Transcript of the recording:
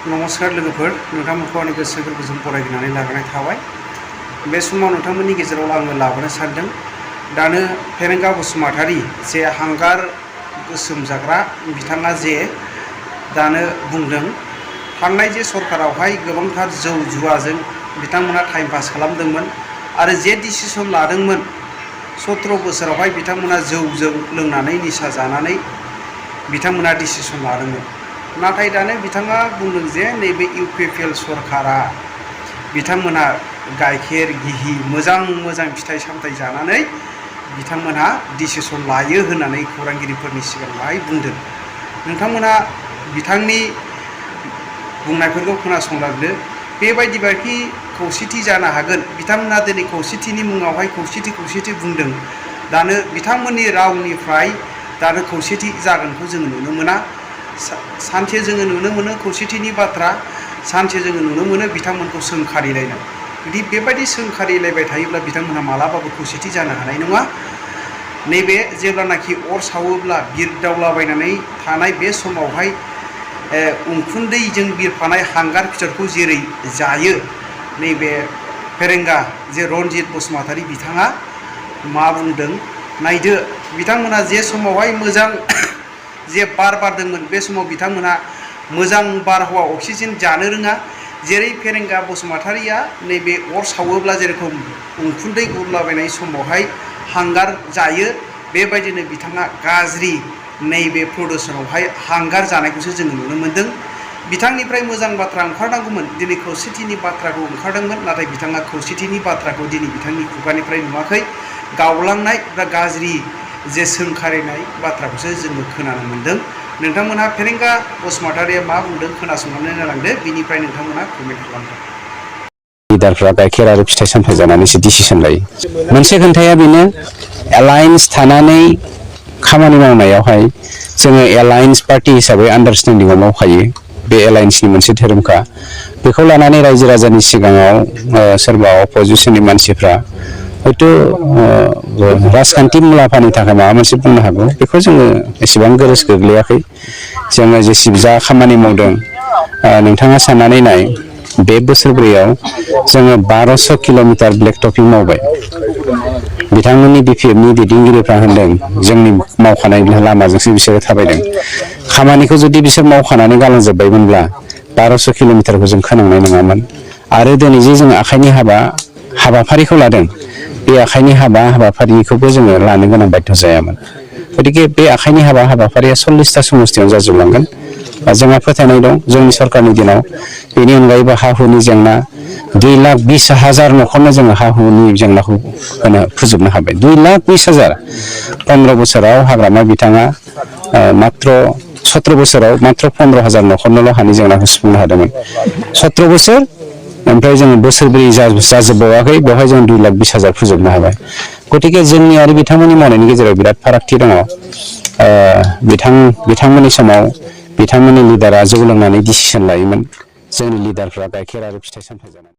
नमस्कार लोगोफोर नोंथांमोनखौ आंनि गोसो गोरबोजों बरायनानै लाग्रोनाय थाबाय। बे समाव नोंथांमोननि गेजेराव आङो लाबोनो सानदों दानो फेरेंगा बसुमतारी जे हांगार गोसोम जाग्रा बिथाङा जे दानो बुंदों थांनाय जे सरकारावहाय गोबांथार जौ जुवाजों बिथांमोना टाइम पास खालामदोंमोन आरो जे डिसिसन लादोंमोन 17 बोसोरावहाय बिथांमोना जौजों लोंनानै निसा जानानै बिथांमोना डिसिसन लादोंमोन। नाथाय दानो बिथाङा बुंदों जे नैबे इउपिपिएल सरकारा बिथांमोना गाइखेर गिहि मोजां फिथाइ सामथाइ जानानै बिथांमोना डिसिसन लायो होननानै खौरांगिरिफोरनि सिगाङावहाय बुंदों। नोंथांमोना बिथांनि बुंनायफोरखौ खोनासंलांदो। बेबायदिबाखि खौसेथि जानो हागोन। बिथांमोना दिनै खौसेथिनि मुङावहाय खौसेथि बुंदों। दानो बिथांमोननि रावनिफ्राय दानो खौसेथि जागोनखौ जोङो नुनो मोना। सानसे जोङो नुनो मोनो खौसेथिनि बाथ्रा, सानसे जोङो नुनो मोनो बिथांमोनखौ सोंखारिलायनाय। जुदि बेबायदि सोंखारिलायबाय थायोब्ला बिथांमोनहा मालाबाबो खौसेथि जानो हानाय नङा। नैबे जेब्लानाखि अर सावोब्ला बिरदावलाबायनानै थानाय बे समावहाय उखुन्दैजों बिरफानाय हांगार फिथरखौ जेरै जायो नैबे फेरेंगा जे रनजित बसुमतारी बिथाङा मा बुंदों नायदो। बिथांमोना जे समावहाय मोजां जे बार बारदोंमोन बे समाव बिथांमोना मोजां बारहावा अक्सिजेन जानो रोङा। जेरै फेरेंगा बसुमतारीया नैबे अर सावोब्ला जेरेखम उखुन्दै गुरलाबायनाय समावहाय हांगार जायो बेबायदिनो बिथाङा गाज्रि नैबे प्रदुषनावहाय हांगार जानायखौसो जोङो नुनो मोन्दों। बिथांनिफ्राय मोजां बाथ्रा ओंखारनांगौमोन, दिनै खौसेथिनि बाथ्राखौ ओंखारदोंमोन, नाथाय बिथाङा खौसेथिनि बाथ्राखौ दिनै बिथांनि खुगानिफ्राय नुवाखै। गावलांनाय बा गाज्रि जे सोंखारिनाय बाथ्राखौसो जोङो खोनानो मोन्दों। नोंथांमोनहा फेरेंगा बसुमतारीया मा बुंदों खोनासंनानै नायलांदो, बिनिफ्राय नोंथांमोना कमेन्ट खालामदो। लिडारफ्रा गाइखेर आरो फिथाइ सामथाइ जानानैसो डिसिसन लायो। मोनसे खोन्थाया बेनो एलायन्स थानानै खामानि मावनायावहाय जोङो एलायन्स पार्टी हिसाबै आन्डारस्टेन्डिंआव मावखायो। बे एलायन्सनि मोनसे धोरोमखा। बेखौ लानानै रायजो राजानि सिगाङाव सोरबा अपोजिसननि मानसिफ्रा हयथ' राजखान्थि मुलाम्फानि थाखाय माबा मोनसे बुंनो हागौ। बेखौ जोङो एसेबां गोरोस गोग्लैयाखै। जोङो जा खामानि मावदों नोंथाङा साननानै नाय, बे बोसोरब्रैयाव जोङो 1200 किल'मिटार ब्लेक टपिं मावबाय। बिथांमोननि बिपिएफनि दैदेनगिरिफ्रा होनदों जोंनि मावखानाय लामाजोंसो बिसोरो थाबायदों। खामानिखौ जुदि बिसोर मावखानानै गालांजोब्बायमोनब्ला 1200 किल'मिटारखौ जों खोनांनाय नङामोन। आरो दिनै जे जों आखाइनि हाबाफारिखौ लादों, बे आखाइनि हाबाफारिखौबो जोङो लानो गोनां बाध्य जायामोन। गतिके बे आखाइनि हाबाफारिया 40टा समस्तियाव जाजोबलांगोन। जोंहा फोथायनाय दं जोंनि सरकारनि दिनाव। बेनि अनगायैबो हा-हुनि जेंना 2,20,000 न'खरनो जोङो हा-हुनि जेंनाखौ फोजोबनो हाबाय। 2,20,000 15 बोसोराव हाग्रामा बिथाङा मात्र 17 बोसोराव मात्र 15,000 न'खरनोल' हानि जेंनाखौ सुफुंनो हादोंमोन। 17 बोसोर ओमफ्राय जोङो बोसोरब्रै जाजोबबावाखै, बेवहाय जों 2,20,000 फोजोबनो हाबाय। गतिके जोंनि आरो बिथांमोननि मावनायनि गेजेराव बिराद फारागथि दङ। बिथांमोननि समाव बिथांमोननि लिडारा जौ लोंनानै डिसिसन लायोमोन। जोंनि लिडारफ्रा गाइखेर आरो फिथाइ सामथाइ जानानै